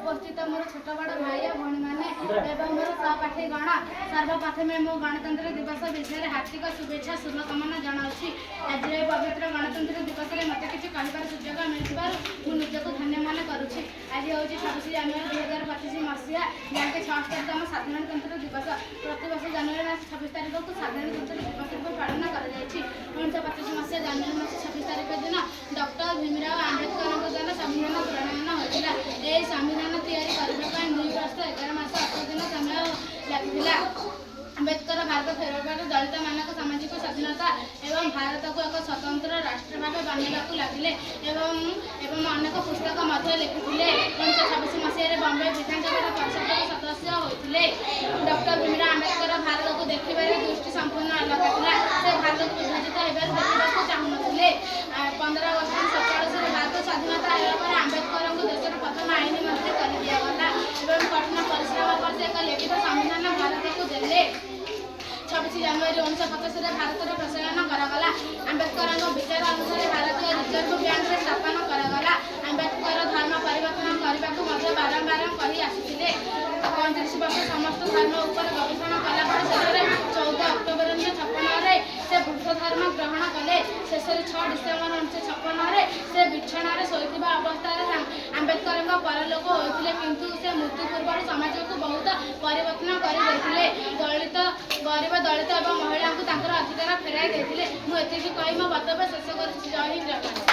उपस्थित मोर छोट बड़ भाई भौणी मैंने एवं मोर सहपाठी गण सर्वप्रथमे मो गणतंत्र दिवस विषय हार्दिक शुभेच्छा शुभकामना जनाऊँगी। आज पवित्र गणतंत्र दिवस में मत किसी कहबार सुजोग मिलू निजक धन्य मन करुँची। आज हूँ 26 जनवरी 2025 मसीहा जहाँकि 76तम साधारणतंत्र दिवस। प्रतिवर्ष जनवरी मास 26 तारिख को साधारणतंत्र दिवस रूप पालन कर 1925 मसीहा जनवरी मास 26 तारिख दिन डॉक्टर भीमराव आंबेडकर द्वारा संविधान प्रणयन होता। यह संविधान तैयारी करने 2 वर्ष 11 मास 8 दिन समय लगी। आंबेडकर भारत फेरबार दलित मानक सामाजिक स्वाधीनता एवं भारत को एक स्वतंत्र राष्ट्र भाव बनवा लगे एवं अनेक पुस्तक लिखिले। 1926 मसीह बम्बे विधानसभा परिषद सदस्य होते। डॉक्टर भीमराव आंबेडकर भारत को देखा दृष्टि संपूर्ण अलग था। से भारत को विभाजित देखा चाहून। 15 वर्ष 47 भारत स्वाधीनता होगा आंबेडकर को देशर प्रथम आईन मंत्री कर दिगला एवं कठिन परिश्रम कर से एक लिखित संविधान भारत को देले। 26 जनवरी 1950 भारत प्रचलन करागला। आंबेडकर विचार अनुसार भारतीय रिजर्व बैंक स्थापन करागला। आंबेडकर धर्म परिवर्तन करने को बारंबार कही आसुले। 35 वर्ष समस्त धर्म उपर गवेषणा कलापर शेष 14 अक्टोबर 1956 से बुद्ध धर्म ग्रहण कले। शेष 6 डिसेम्बर 1956 से बिछणा शोता अवस्था आंबेडकर परलोक होते किंतु से मृत्यु पूर्व समाज को बहुत परिवर्तन करते। गरीब दलित और महिला को अधिकार फेराई देते। मुझे कही मो बक्तव्य शेष कर। जय हिंद।